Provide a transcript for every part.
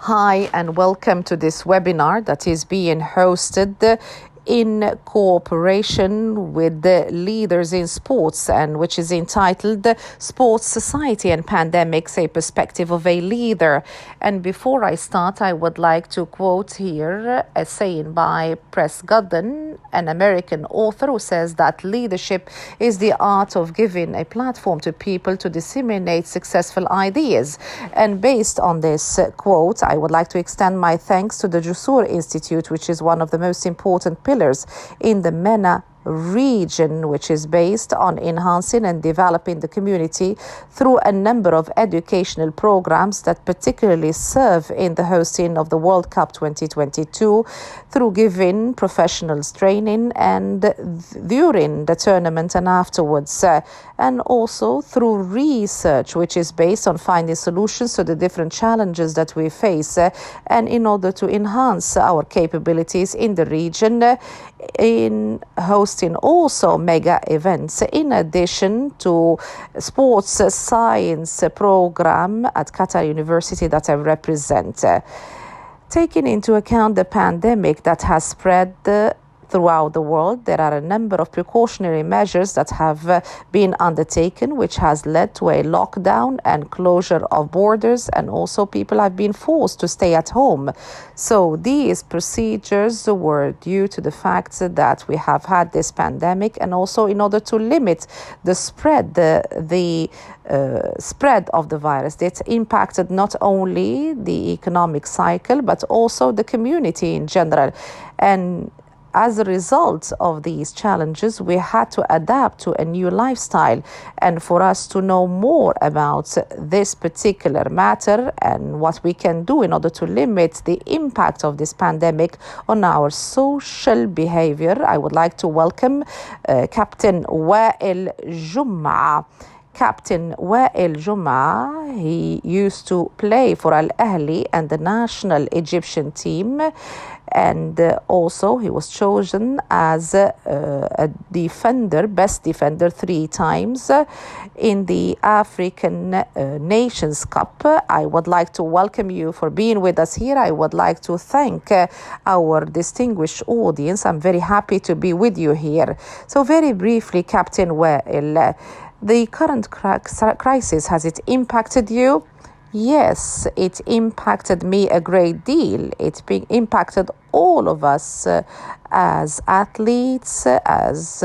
Hi, and welcome to this webinar that is being hosted in cooperation with the leaders in sports, and which is entitled Sports Society and Pandemics, a Perspective of a Leader. And before I start, I would like to quote here a saying by Press Godden, an American author, who says that leadership is the art of giving a platform to people to disseminate successful ideas. And based on this quote, I would like to extend my thanks to the Jusur Institute, which is one of the most important pillars in the MENA region, which is based on enhancing and developing the community through a number of educational programs that particularly serve in the hosting of the World Cup 2022, through giving professionals training and during the tournament and afterwards, and also through research, which is based on finding solutions to the different challenges that we face, and in order to enhance our capabilities in the region, in hosting also mega events, in addition to sports science program at Qatar University that I represent. Taking into account the pandemic that has spread throughout the world, there are a number of precautionary measures that have been undertaken, which has led to a lockdown and closure of borders, and also people have been forced to stay at home. So these procedures were due to the fact that we have had this pandemic, and also in order to limit the spread, the spread of the virus. It impacted not only the economic cycle, but also the community in general. And as a result of these challenges, we had to adapt to a new lifestyle. And for us to know more about this particular matter and what we can do in order to limit the impact of this pandemic on our social behavior, I would like to welcome Captain Wael Gomaa. Captain Wael Gomaa, he used to play for Al Ahly and the national Egyptian team, and also he was chosen as a defender, best defender 3 times in the African Nations Cup. I would like to welcome you for being with us here. I would like to thank our distinguished audience. I'm very happy to be with you here. So very briefly, Captain Wael, the current crisis, has it impacted you? Yes, it impacted me a great deal. It impacted all of us as athletes, as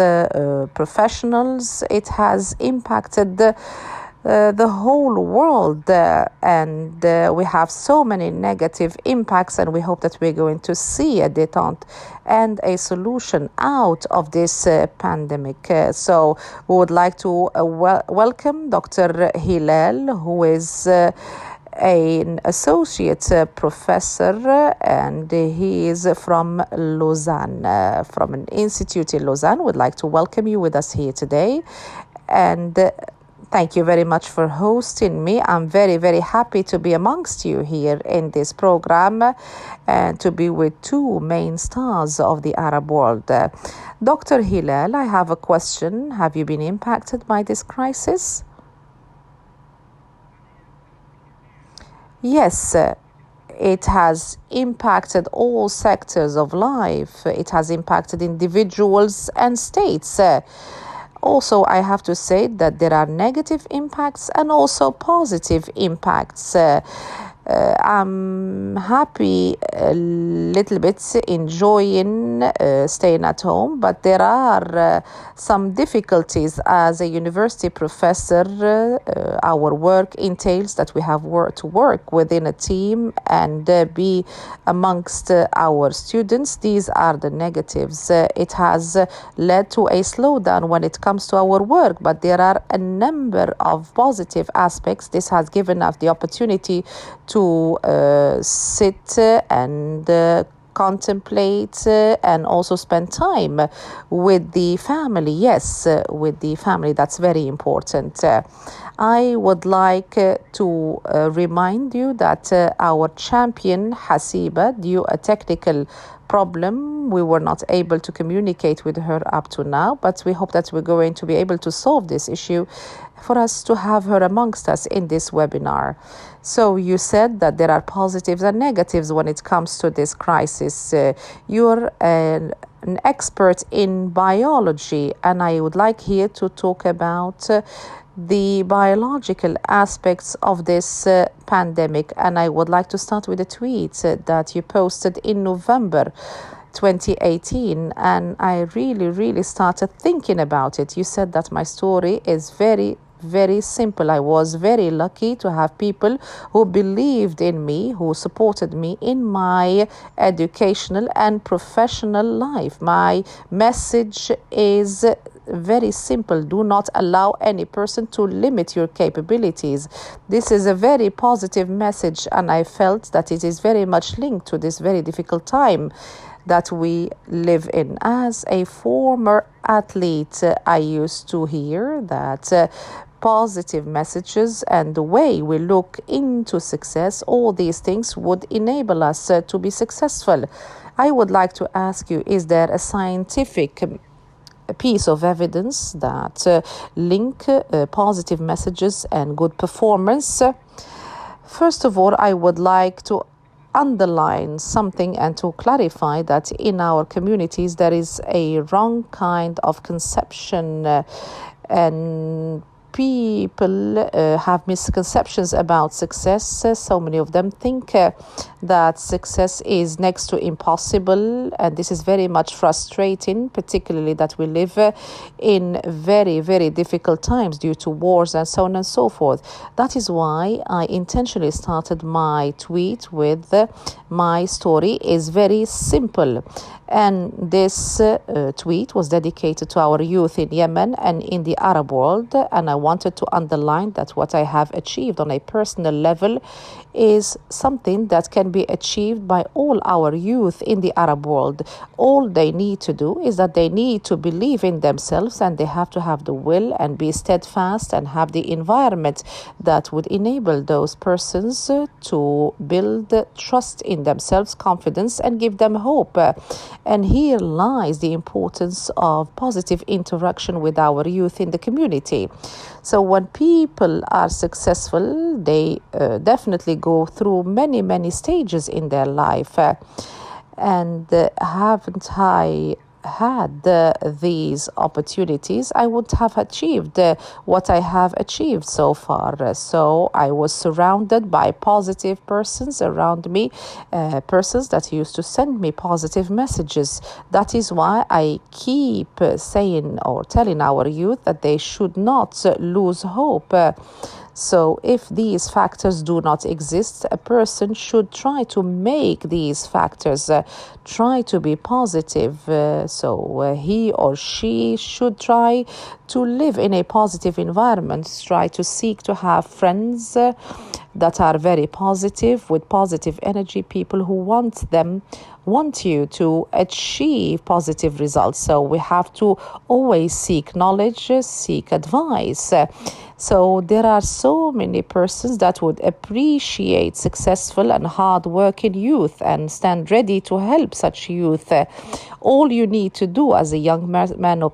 professionals. It has impacted the whole world, and we have so many negative impacts, and we hope that we're going to see a detente and a solution out of this pandemic. So we would like to welcome Dr. Hilal, who is an associate professor, and he is from Lausanne, from an institute in Lausanne. We'd like to welcome you with us here today, and thank you very much for hosting me. I'm very, very happy to be amongst you here in this program and to be with 2 main stars of the Arab world. Dr. Hilal, I have a question. Have you been impacted by this crisis? Yes, it has impacted all sectors of life. It has impacted individuals and states. Also, I have to say that there are negative impacts and also positive impacts. I'm happy a little bit enjoying staying at home, but there are some difficulties as a university professor. Our work entails that we have to work within a team and be amongst our students. These are the negatives. It has led to a slowdown when it comes to our work, but there are a number of positive aspects. This has given us the opportunity to sit and contemplate and also spend time with the family. Yes, with the family. That's very important. I would like to remind you that our champion Hassiba, due a technical problem, we were not able to communicate with her up to now, but we hope that we're going to be able to solve this issue for us to have her amongst us in this webinar. So you said that there are positives and negatives when it comes to this crisis. You're an expert in biology, and I would like here to talk about the biological aspects of this pandemic. And I would like to start with a tweet that you posted in November 2018, and I really started thinking about it. You said that my story is very simple. I was very lucky to have people who believed in me, who supported me in my educational and professional life. My message is very simple. Do not allow any person to limit your capabilities. This is a very positive message, and I felt that it is very much linked to this very difficult time that we live in. As a former athlete, I used to hear that positive messages and the way we look into success, all these things would enable us to be successful. I would like to ask you, is there a scientific piece of evidence that link positive messages and good performance? First of all, I would like to underline something and to clarify that in our communities there is a wrong kind of conception and people have misconceptions about success. So many of them think that success is next to impossible, and this is very much frustrating, particularly that we live in very difficult times due to wars and so on and so forth. That is why I intentionally started my tweet with my story is very simple. And this tweet was dedicated to our youth in Yemen and in the Arab world. And I wanted to underline that what I have achieved on a personal level is something that can be achieved by all our youth in the Arab world. All they need to do is that they need to believe in themselves, and they have to have the will and be steadfast and have the environment that would enable those persons to build trust in themselves, confidence, and give them hope. And here lies the importance of positive interaction with our youth in the community. So when people are successful, they definitely go through many stages in their life. And haven't I had these opportunities, I would have achieved what I have achieved so far. So I was surrounded by positive persons around me, persons that used to send me positive messages. That is why I keep saying or telling our youth that they should not lose hope. So if these factors do not exist, a person should try to make these factors, try to be positive. So he or she should try to live in a positive environment, try to seek to have friends that are very positive, with positive energy, people who want you to achieve positive results. So we have to always seek knowledge, seek advice. So there are so many persons that would appreciate successful and hard-working youth and stand ready to help such youth. All you need to do as a young man or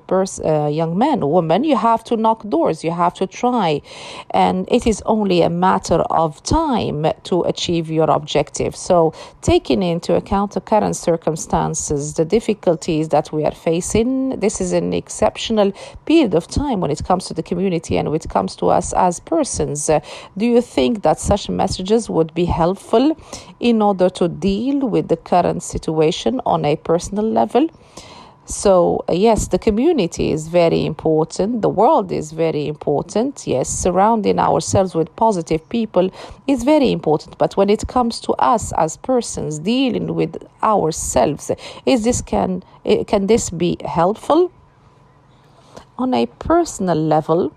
woman, you have to knock doors, you have to try. And it is only a matter of time to achieve your objective. So taking into account the current circumstances, the difficulties that we are facing, this is an exceptional period of time when it comes to the community and when it comes to us as persons. Do you think that such messages would be helpful in order to deal with the current situation on a personal level? So, yes, the community is very important. The world is very important. Yes, surrounding ourselves with positive people is very important. But when it comes to us as persons dealing with ourselves, can this be helpful? On a personal level,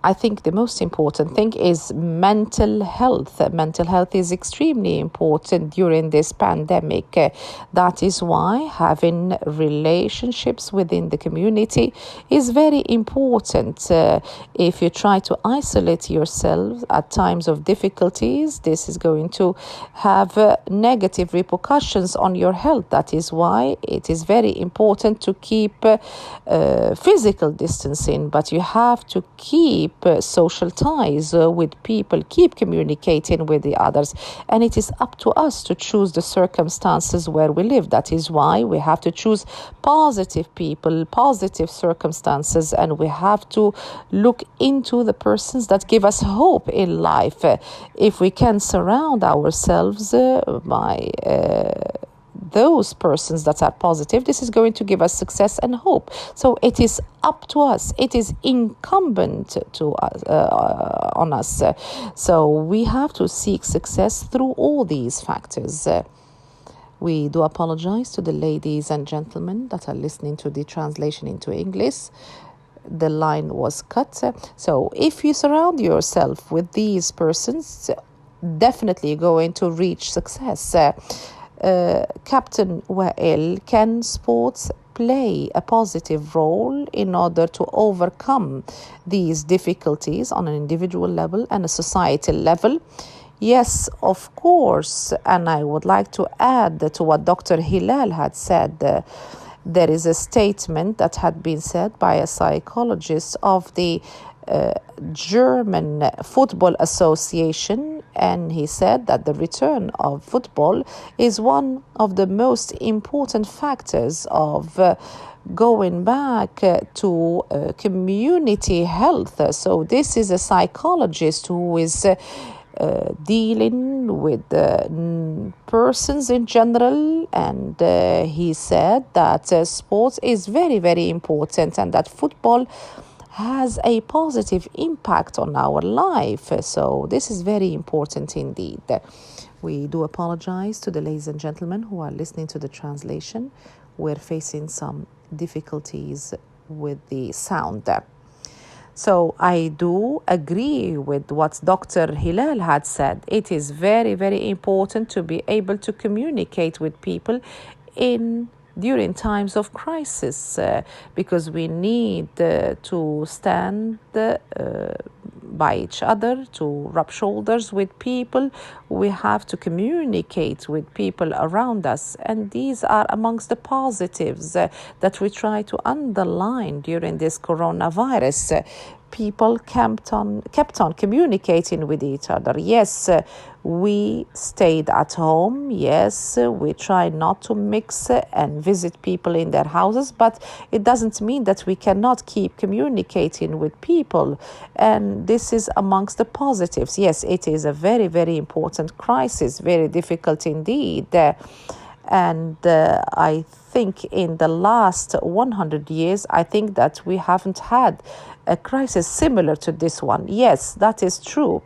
I think the most important thing is mental health. Mental health is extremely important during this pandemic. That is why having relationships within the community is very important. If you try to isolate yourself at times of difficulties, this is going to have negative repercussions on your health. That is why it is very important to keep physical distancing, but you have to keep social ties with people, keep communicating with the others, and it is up to us to choose the circumstances where we live. That is why we have to choose positive people, positive circumstances, and we have to look into the persons that give us hope in life. If we can surround ourselves by those persons that are positive, this is going to give us success and hope. So it is up to us. It is incumbent to us, on us. So we have to seek success through all these factors. We do apologize to the ladies and gentlemen that are listening to the translation into English. The line was cut. So if you surround yourself with these persons, definitely you're going to reach success. Captain Wael, can sports play a positive role in order to overcome these difficulties on an individual level and a societal level? Yes, of course. And I would like to add to what Dr. Hilal had said. There is a statement that had been said by a psychologist of the German Football Association, and he said that the return of football is one of the most important factors of going back to community health. So this is a psychologist who is dealing with persons in general, and he said that sports is very, very important, and that football has a positive impact on our life. So this is very important indeed. We do apologize to the ladies and gentlemen who are listening to the translation. We're facing some difficulties with the sound. So I do agree with what Dr. Hilal had said. It is very, very important to be able to communicate with people during times of crisis, because we need to stand by each other, to rub shoulders with people. We have to communicate with people around us, and these are amongst the positives that we try to underline during this coronavirus. People kept on communicating with each other. Yes, we stayed at home. Yes, we try not to mix and visit people in their houses, but it doesn't mean that we cannot keep communicating with people. And this is amongst the positives. Yes, it is a very, very important crisis, very difficult indeed. And I think in the last 100 years, I think that we haven't had a crisis similar to this one. Yes, that is true.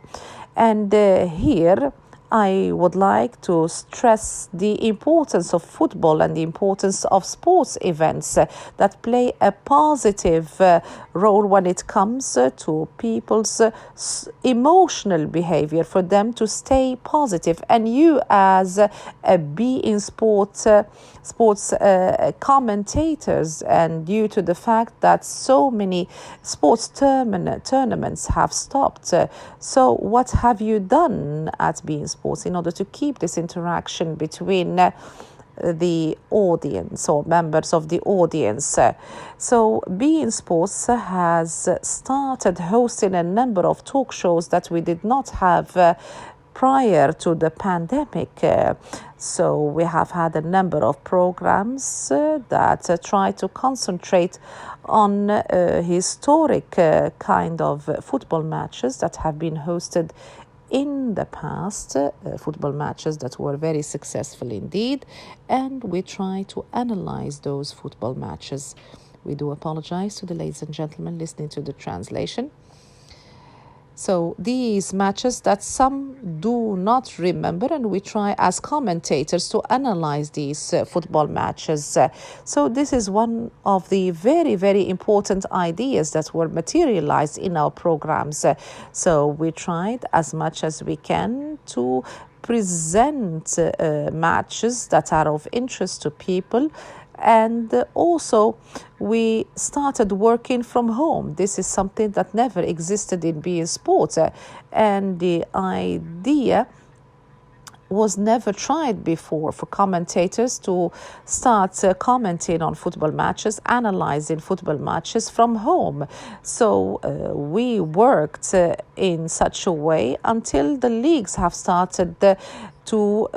And here I would like to stress the importance of football and the importance of sports events that play a positive role when it comes to people's emotional behavior, for them to stay positive. And you, as a beIN sports commentators, and due to the fact that so many sports tournaments have stopped, so what have you done at beIN Sports in order to keep this interaction between the audience or members of the audience? So beIN Sports has started hosting a number of talk shows that we did not have prior to the pandemic. So we have had a number of programs that try to concentrate on historic kind of football matches that have been hosted in the past, football matches that were very successful indeed, and we try to analyze those football matches. We do apologize to the ladies and gentlemen listening to the translation. So these matches that some do not remember, and we try as commentators to analyze these football matches. So this is one of the very, very important ideas that were materialized in our programs. So we tried as much as we can to present matches that are of interest to people. And also, we started working from home. This is something that never existed in beIN Sports. And the idea was never tried before for commentators to start commenting on football matches, analyzing football matches from home. So we worked in such a way until the leagues have started to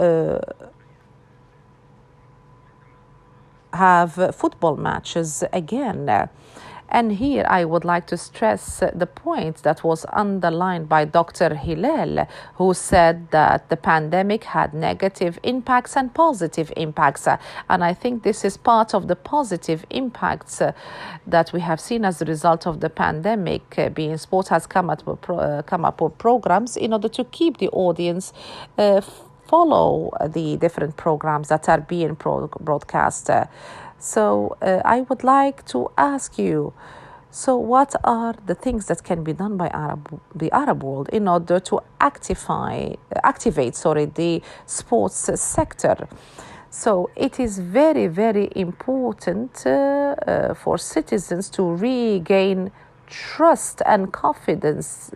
have football matches again. And here I would like to stress the point that was underlined by Dr. Hilal, who said that the pandemic had negative impacts and positive impacts. And I think this is part of the positive impacts that we have seen as a result of the pandemic. beIN Sports has come up with programs in order to keep the audience follow the different programs that are being broadcast. So I would like to ask you, so what are the things that can be done by the Arab world in order to activate the sports sector? So it is very, very important for citizens to regain trust and confidence,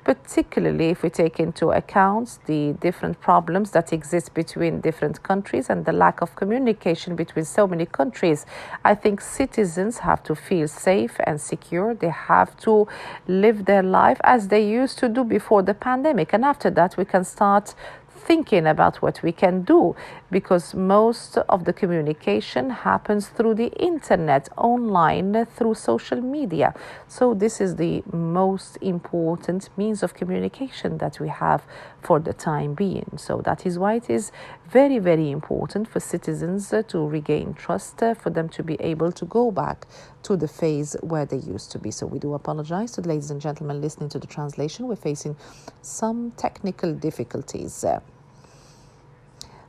particularly if we take into account the different problems that exist between different countries and the lack of communication between so many countries. I think citizens have to feel safe and secure. They have to live their life as they used to do before the pandemic. And after that, we can start thinking about what we can do, because most of the communication happens through the internet, online, through social media. So this is the most important means of communication that we have for the time being. So that is why it is very, very important for citizens to regain trust, for them to be able to go back to the phase where they used to be. So we do apologize to the ladies and gentlemen listening to the translation. We're facing some technical difficulties.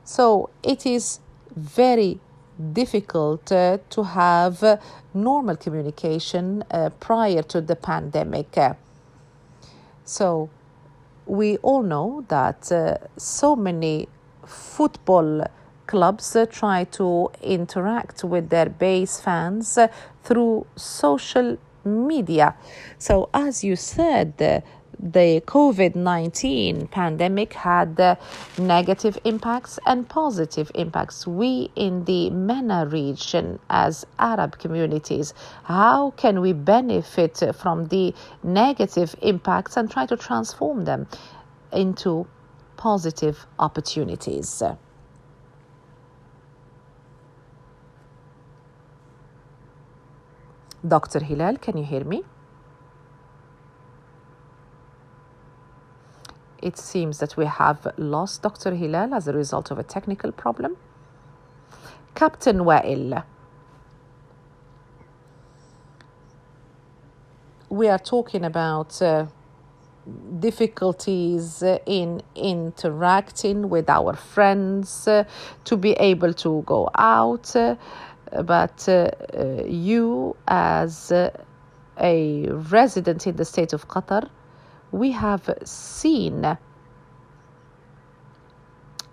So it is very difficult to have normal communication prior to the pandemic. So we all know that so many football clubs try to interact with their base fans through social media. So as you said, the COVID-19 pandemic had negative impacts and positive impacts. We in the MENA region as Arab communities, how can we benefit from the negative impacts and try to transform them into positive opportunities? Dr. Hilal, can you hear me? It seems that we have lost Dr. Hilal as a result of a technical problem. Captain Wael, we are talking about difficulties in interacting with our friends, to be able to go out. But you, as a resident in the state of Qatar, we have seen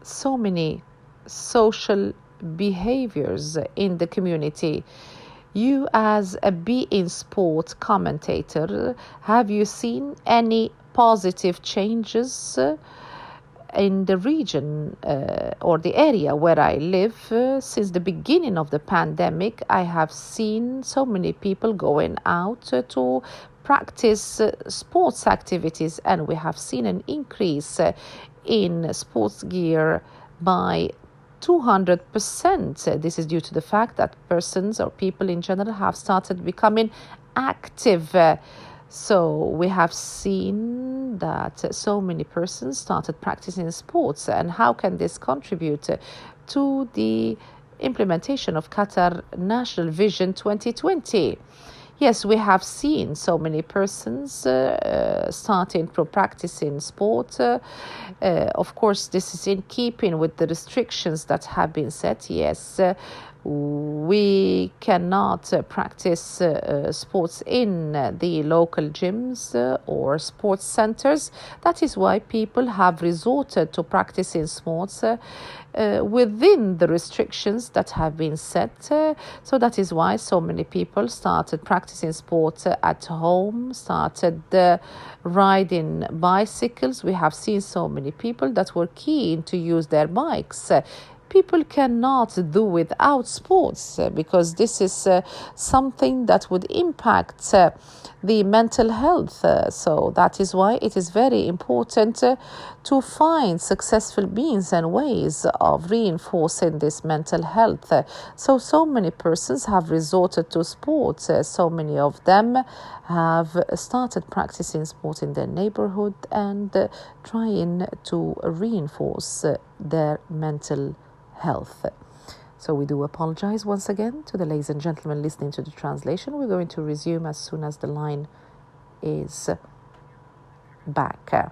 so many social behaviors in the community. You, as a beIN Sport commentator, have you seen any positive changes in the region or the area where I live? Since the beginning of the pandemic, I have seen so many people going out to practice sports activities, and we have seen an increase in sports gear by 200%. This is due to the fact that persons or people in general have started becoming active. So we have seen that so many persons started practicing sports. And how can this contribute to the implementation of Qatar National Vision 2020? Yes, we have seen so many persons starting to practice in sport. Of course, this is in keeping with the restrictions that have been set. Yes, we cannot practice sports in the local gyms or sports centers. That is why people have resorted to practicing sports within the restrictions that have been set. So that is why so many people started practicing sport at home, started riding bicycles. We have seen so many people that were keen to use their bikes. People cannot do without sports because this is something that would impact the mental health. So that is why it is very important to find successful means and ways of reinforcing this mental health. So many persons have resorted to sports. So many of them have started practicing sport in their neighborhood and trying to reinforce their mental health. So we do apologize once again to the ladies and gentlemen listening to the translation. We're going to resume as soon as the line is back.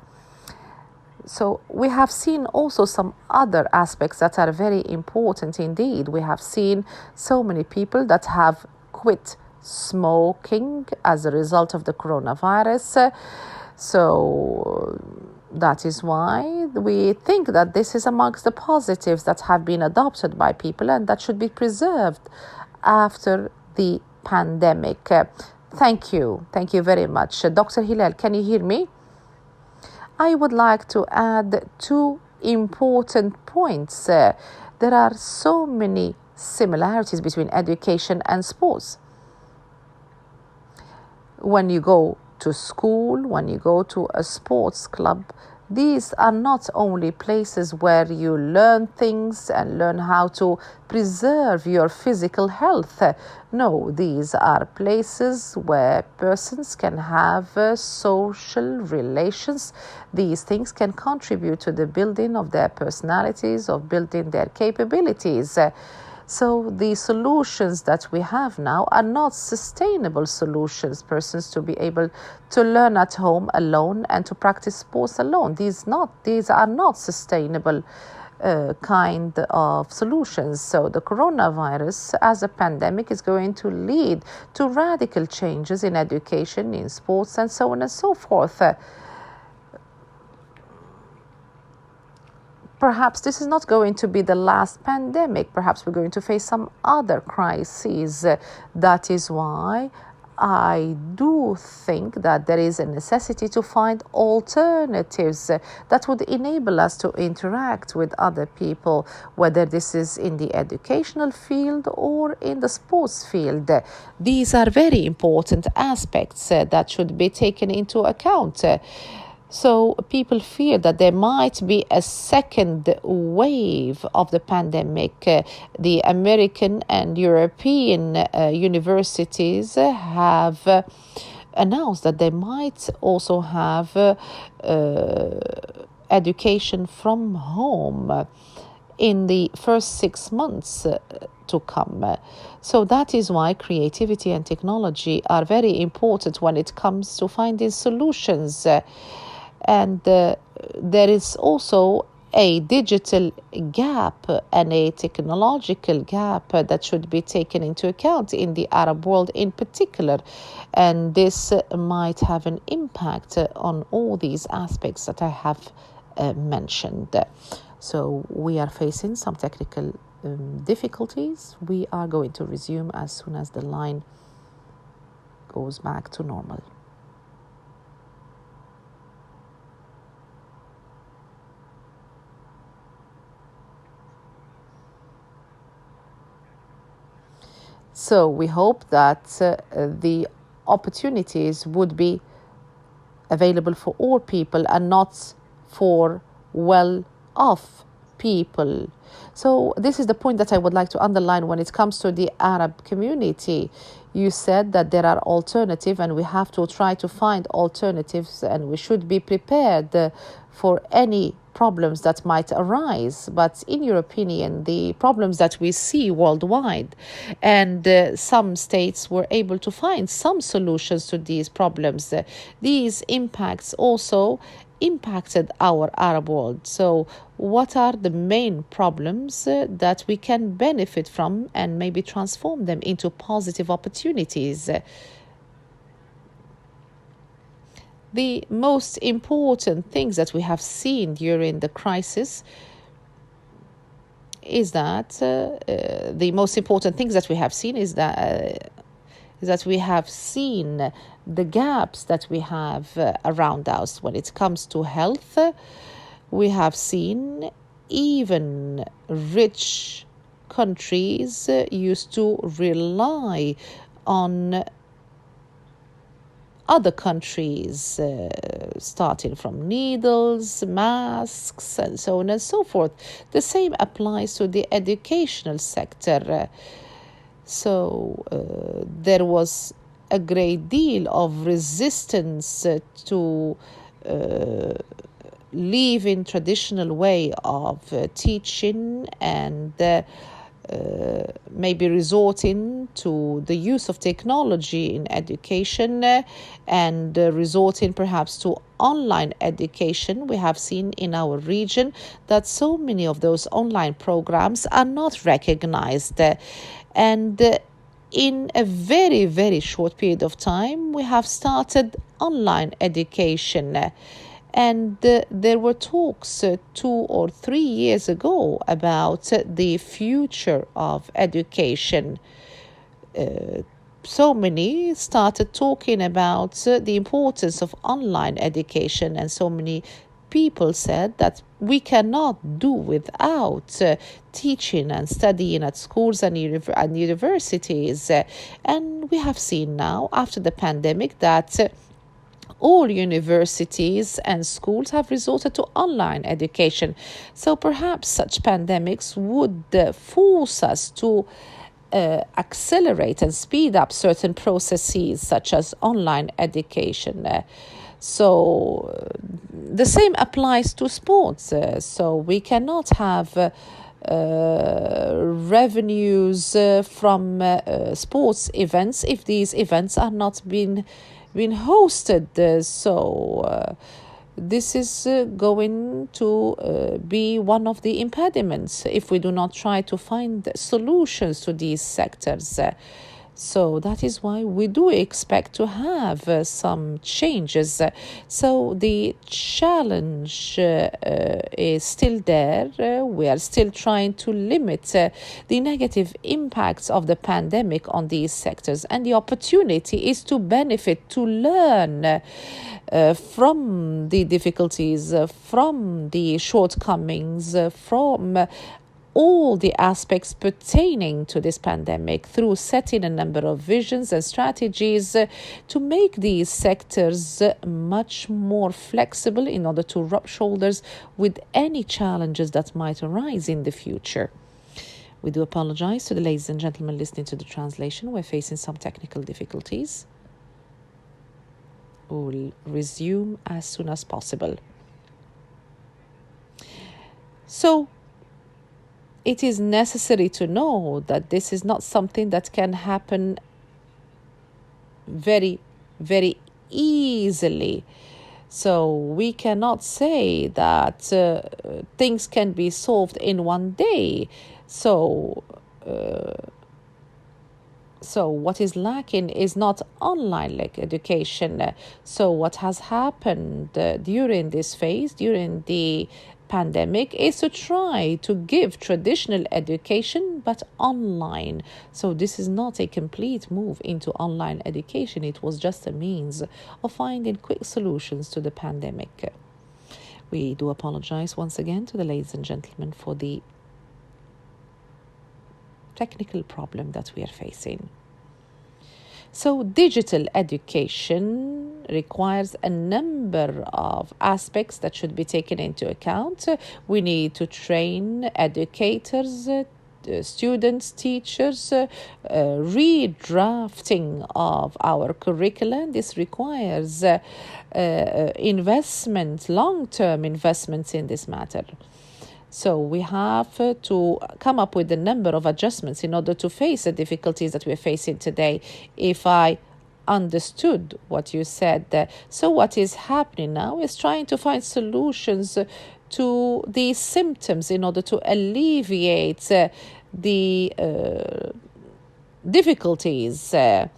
So we have seen also some other aspects that are very important indeed. We have seen so many people that have quit smoking as a result of the coronavirus. So that is why we think that this is amongst the positives that have been adopted by people and that should be preserved after the pandemic. Thank you. Thank you very much. Dr. Hilal, can you hear me? I would like to add two important points. There are so many similarities between education and sports. When you go to school, when you go to a sports club, these are not only places where you learn things and learn how to preserve your physical health. No, these are places where persons can have social relations. These things can contribute to the building of their personalities, of building their capabilities. So the solutions that we have now are not sustainable solutions, persons to be able to learn at home alone and to practice sports alone. These are not sustainable kind of solutions. So the coronavirus as a pandemic is going to lead to radical changes in education, in sports, and so on and so forth. Perhaps this is not going to be the last pandemic. Perhaps we're going to face some other crises. That is why I do think that there is a necessity to find alternatives that would enable us to interact with other people, whether this is in the educational field or in the sports field. These are very important aspects that should be taken into account. So people fear that there might be a second wave of the pandemic. The American and European universities have announced that they might also have education from home in the first 6 months to come. So that is why creativity and technology are very important when it comes to finding solutions. And there is also a digital gap and a technological gap that should be taken into account in the Arab world in particular. And this might have an impact on all these aspects that I have mentioned. So we are facing some technical difficulties. We are going to resume as soon as the line goes back to normal. So we hope that the opportunities would be available for all people and not for well-off people. So this is the point that I would like to underline when it comes to the Arab community. You said that there are alternatives and we have to try to find alternatives and we should be prepared for any problems that might arise. But in your opinion, the problems that we see worldwide, and some states were able to find some solutions to these problems, these impacts also impacted our Arab world. So what are the main problems that we can benefit from and maybe transform them into positive opportunities? The most important things that we have seen during the crisis is that we have seen the gaps that we have around us when it comes to health. We have seen even rich countries used to rely on other countries, starting from needles, masks, and so on and so forth. The same applies to the educational sector. So there was a great deal of resistance to leaving traditional way of teaching and maybe resorting to the use of technology in education and resorting perhaps to online education. We have seen in our region that so many of those online programs are not recognized. And in a very, very short period of time, we have started online education. And there were talks 2 or 3 years ago about the future of education. So many started talking about the importance of online education, and so many people said that we cannot do without teaching and studying at schools and universities. And we have seen now, after the pandemic, that all universities and schools have resorted to online education. So perhaps such pandemics would force us to accelerate and speed up certain processes such as online education. So the same applies to sports. So we cannot have revenues from sports events if these events are not being hosted. So this is going to be one of the impediments if we do not try to find solutions to these sectors. So that is why we do expect to have some changes. So the challenge is still there. We are still trying to limit the negative impacts of the pandemic on these sectors. And the opportunity is to benefit, to learn from the difficulties, from the shortcomings, from all the aspects pertaining to this pandemic through setting a number of visions and strategies to make these sectors much more flexible in order to rub shoulders with any challenges that might arise in the future. We do apologize to the ladies and gentlemen listening to the translation. We're facing some technical difficulties. We'll resume as soon as possible. So, it is necessary to know that this is not something that can happen very, very easily. So we cannot say that things can be solved in one day. So what is lacking is not online education. So what has happened during this phase, during the pandemic, is to try to give traditional education but online. So this is not a complete move into online education. It was just a means of finding quick solutions to the pandemic. We do apologize once again to the ladies and gentlemen for the technical problem that we are facing. So digital education requires a number of aspects that should be taken into account. We need to train educators students, teachers, redrafting of our curriculum. This requires investment, long-term investments in this matter. So we have to come up with a number of adjustments in order to face the difficulties that we're facing today. If I understood what you said, so what is happening now is trying to find solutions to these symptoms in order to alleviate the difficulties. But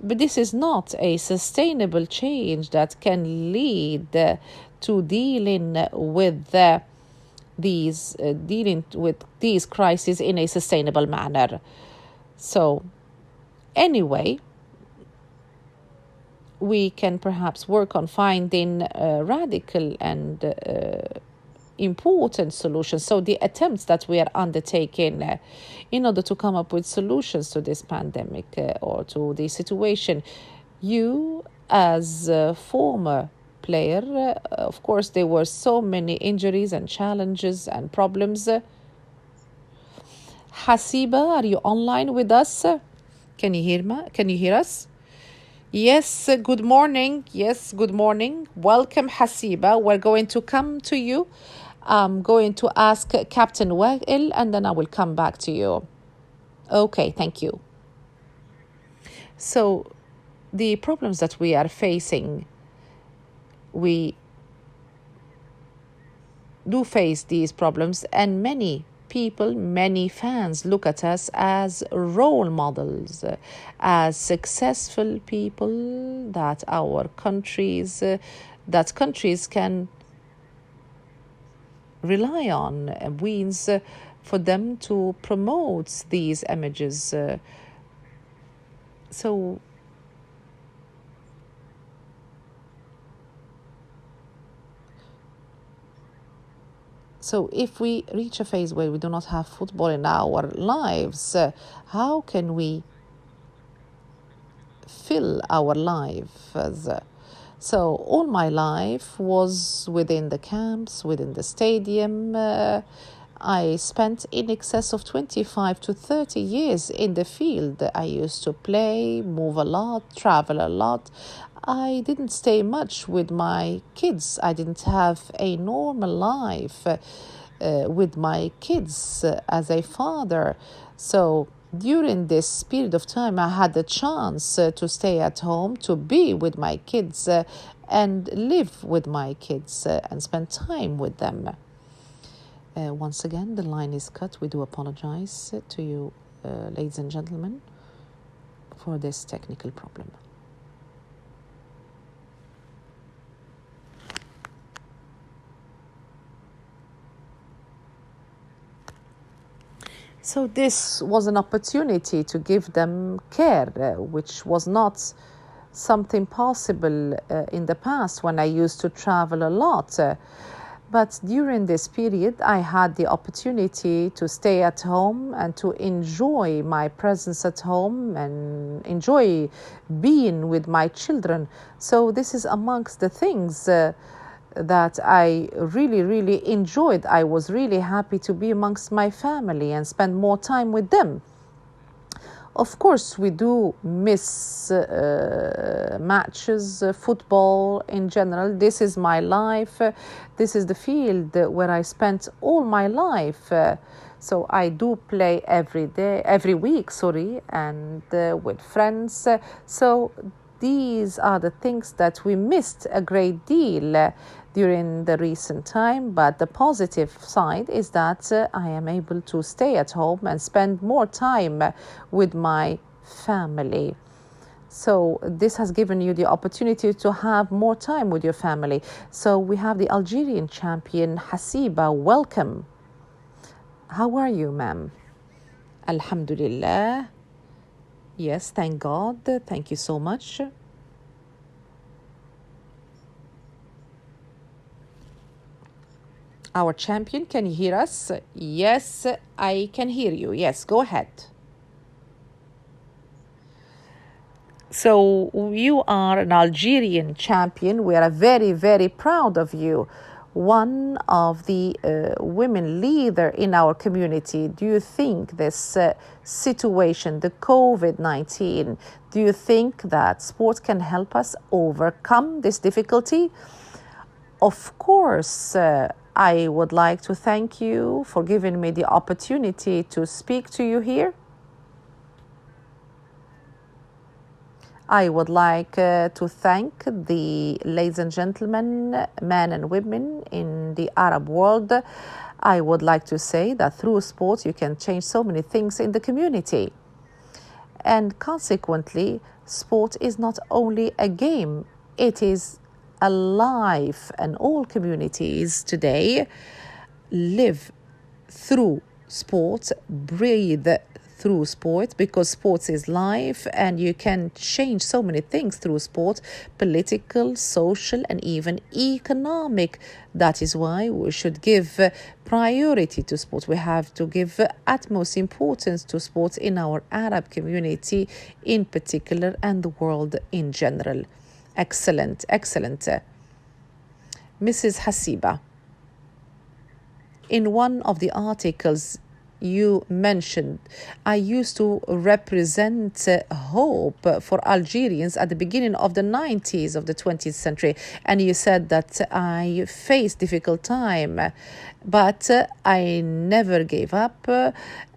this is not a sustainable change that can lead to dealing with these crises in a sustainable manner. So anyway, we can perhaps work on finding radical and important solutions. So the attempts that we are undertaking in order to come up with solutions to this pandemic or to the situation. You, as a former player, of course, there were so many injuries and challenges and problems. Hassiba, are you online with us? Can you hear us? Yes, good morning. Yes, good morning. Welcome, Hassiba. We're going to come to you. I'm going to ask Captain Wael, and then I will come back to you. Okay, thank you. So, the problems that we are facing, we do face these problems, and many people, many fans look at us as role models, as successful people that countries can rely on, means for them to promote these images. So if we reach a phase where we do not have football in our lives, how can we fill our lives? So all my life was within the camps, within the stadium. I spent in excess of 25 to 30 years in the field. I used to play, move a lot, travel a lot. I didn't stay much with my kids. I didn't have a normal life with my kids as a father. So during this period of time, I had the chance to stay at home, to be with my kids and live with my kids and spend time with them. Once again, the line is cut. We do apologize to you, ladies and gentlemen, for this technical problem. So this was an opportunity to give them care, which was not something possible in the past when I used to travel a lot. But during this period, I had the opportunity to stay at home and to enjoy my presence at home and enjoy being with my children. So this is amongst the things that I really, really enjoyed. I was really happy to be amongst my family and spend more time with them. Of course, we do miss matches, football in general. This is my life. This is the field where I spent all my life. So I do play every week, and with friends. So these are the things that we missed a great deal during the recent time, but the positive side is that I am able to stay at home and spend more time with my family. So this has given you the opportunity to have more time with your family. So we have the Algerian champion, Hassiba. Welcome. How are you, ma'am? Alhamdulillah. Yes, thank God. Thank you so much. Our champion, can you hear us? Yes, I can hear you. Yes, go ahead. So you are an Algerian champion. We are very, very proud of you. one of the women leader in our community, do you think this situation, the COVID-19, do you think that sport can help us overcome this difficulty? Of course, I would like to thank you for giving me the opportunity to speak to you here. I would like to thank the ladies and gentlemen, men and women in the Arab world. I would like to say that through sports you can change so many things in the community. And consequently, sport is not only a game, it is a life, and all communities today live through sport, breathe through sport, because sports is life and you can change so many things through sport, political, social and even economic. That is why we should give priority to sport. We have to give utmost importance to sports in our Arab community in particular and the world in general. Excellent, excellent. Mrs. Hassiba, in one of the articles you mentioned, I used to represent hope for Algerians at the beginning of the 90s of the 20th century. And you said that I faced difficult time, but I never gave up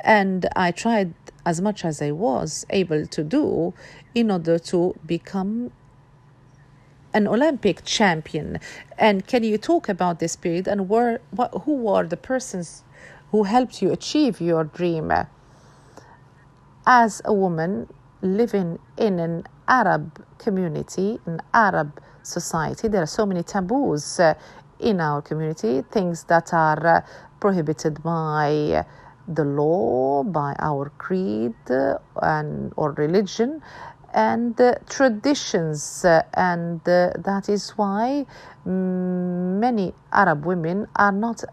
and I tried as much as I was able to do in order to become an Olympic champion. And can you talk about this period and who were the persons who helped you achieve your dream? As a woman living in an Arab community, an Arab society, there are so many taboos in our community, things that are prohibited by the law, by our creed or religion, and traditions. And that is why many Arab women are not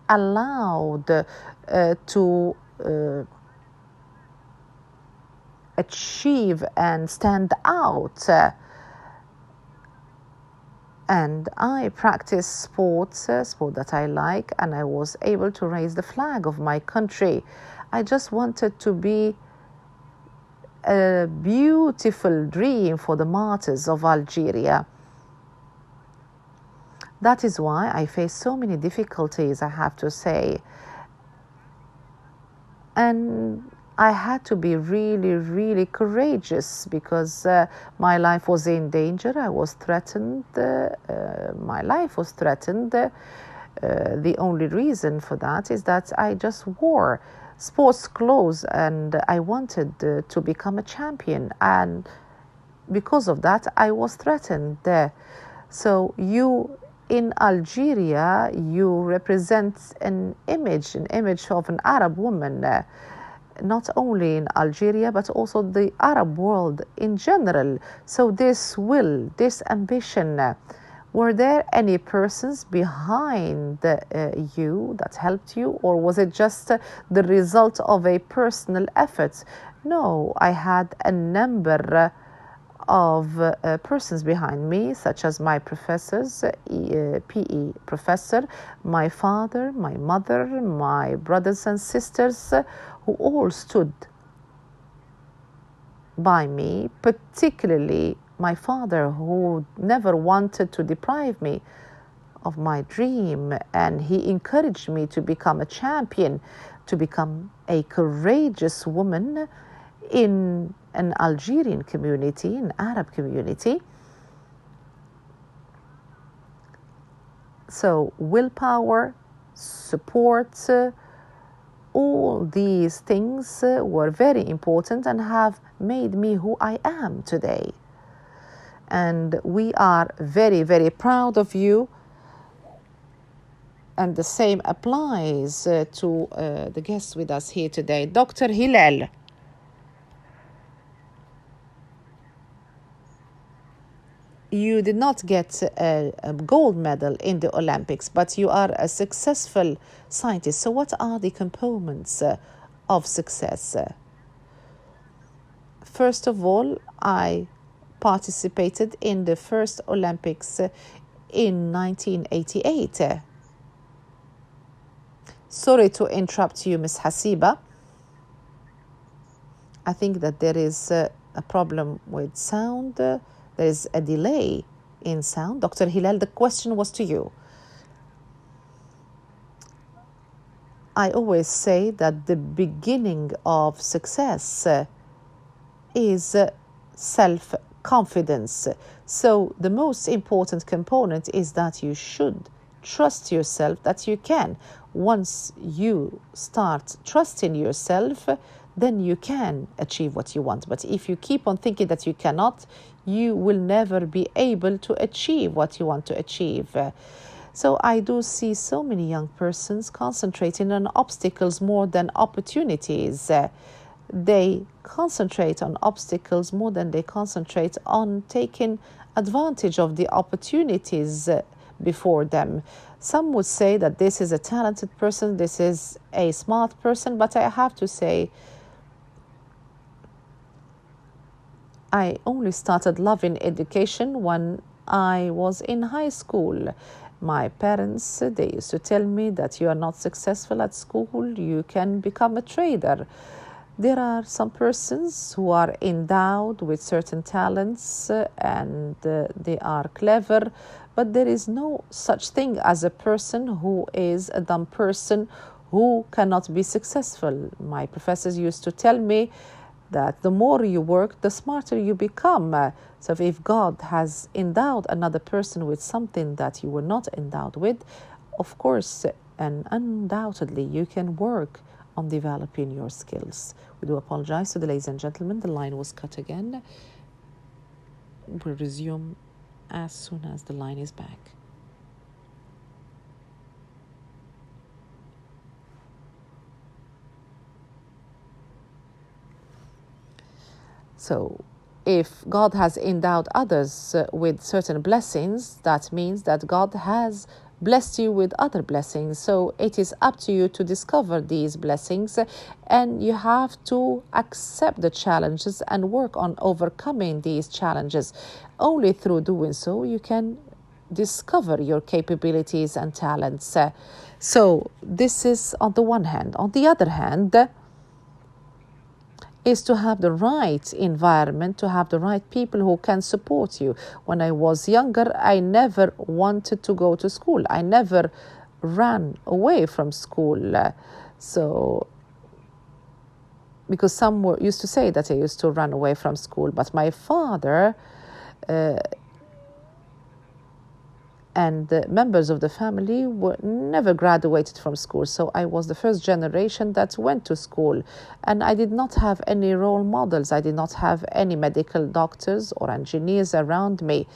allowed to achieve and stand out. And I practice sport that I like, and I was able to raise the flag of my country. I just wanted to be a beautiful dream for the martyrs of Algeria. That is why I face so many difficulties, I have to say. And I had to be really, really courageous because my life was in danger. I was threatened. My life was threatened. The only reason for that is that I just wore sports clothes and I wanted to become a champion. And because of that, I was threatened. So in Algeria, you represent an image of an Arab woman, not only in Algeria, but also the Arab world in general. So this ambition, were there any persons behind you that helped you, or was it just the result of a personal effort? No, I had a number of persons behind me, such as my professors, PE professor, my father, my mother, my brothers and sisters, who all stood by me, particularly my father, who never wanted to deprive me of my dream, and he encouraged me to become a champion, to become a courageous woman in an Algerian community, an Arab community. So willpower, support, all these things were very important and have made me who I am today. And we are very, very proud of you. And the same applies to the guests with us here today. Dr. Hilal. You did not get a gold medal in the Olympics, but you are a successful scientist. So what are the components of success? First of all, I participated in the first Olympics in 1988. Sorry to interrupt you, Miss Hassiba. I think that there is a problem with sound. There is a delay in sound. Dr. Hilal, the question was to you. I always say that the beginning of success is self-confidence. So the most important component is that you should trust yourself that you can. Once you start trusting yourself, then you can achieve what you want. But if you keep on thinking that you cannot, you will never be able to achieve what you want to achieve. So I do see so many young persons concentrating on obstacles more than opportunities. They concentrate on obstacles more than they concentrate on taking advantage of the opportunities before them. Some would say that this is a talented person, this is a smart person, but I have to say, I only started loving education when I was in high school. My parents, they used to tell me that you are not successful at school, you can become a trader. There are some persons who are endowed with certain talents and they are clever, but there is no such thing as a person who is a dumb person who cannot be successful. My professors used to tell me that the more you work, the smarter you become. So if God has endowed another person with something that you were not endowed with, of course and undoubtedly you can work on developing your skills. We do apologize to the ladies and gentlemen. The line was cut again. We'll resume as soon as the line is back. So if God has endowed others with certain blessings, that means that God has blessed you with other blessings. So it is up to you to discover these blessings, and you have to accept the challenges and work on overcoming these challenges. Only through doing so you can discover your capabilities and talents. So this is on the one hand. On the other hand, is to have the right environment, to have the right people who can support you. When I was younger, I never wanted to go to school. I never ran away from school. So, because some used to say that I used to run away from school, but my father and the members of the family never graduated from school. So I was the first generation that went to school. And I did not have any role models. I did not have any medical doctors or engineers around me.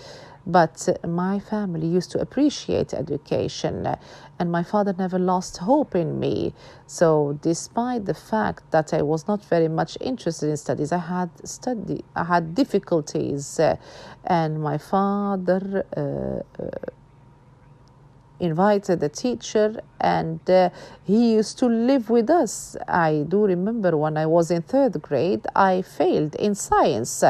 But my family used to appreciate education. And my father never lost hope in me. So despite the fact that I was not very much interested in studies, I had difficulties. And my father invited a teacher, and he used to live with us. I do remember when I was in third grade, I failed in science,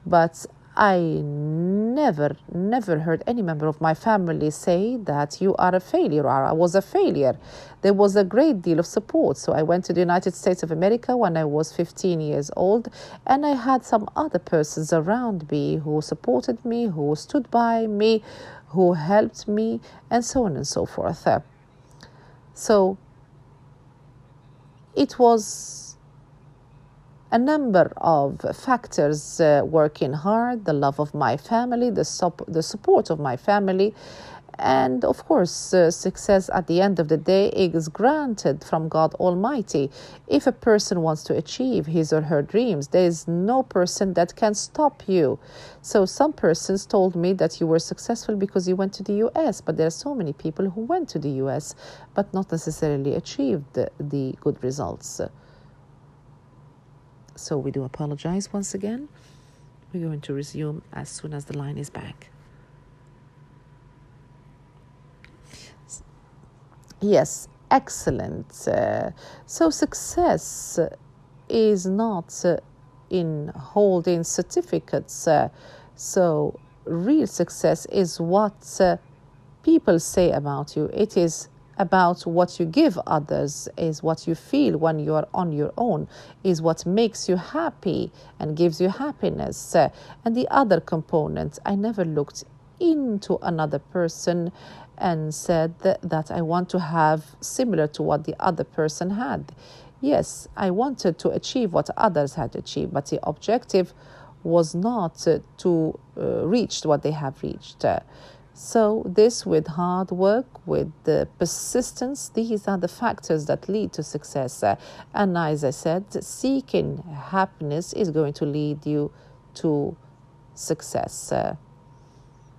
but I never heard any member of my family say that you are a failure or I was a failure. There was a great deal of support. So I went to the United States of America when I was 15 years old, and I had some other persons around me who supported me, who stood by me, who helped me, and so on and so forth. So it was a number of factors, working hard, the love of my family, the support of my family, and of course, success at the end of the day is granted from God Almighty. If a person wants to achieve his or her dreams, there is no person that can stop you. So some persons told me that you were successful because you went to the US, but there are so many people who went to the US but not necessarily achieved the good results. So we do apologize once again. We're going to resume as soon as the line is back. Yes, excellent. So success is not in holding certificates. So real success is what people say about you. It is about what you give others, is what you feel when you are on your own, is what makes you happy and gives you happiness. And the other component, I never looked into another person and said that I want to have similar to what the other person had. Yes, I wanted to achieve what others had achieved, but the objective was not to reach what they have reached. So this, with hard work, with the persistence, these are the factors that lead to success. And as I said, seeking happiness is going to lead you to success.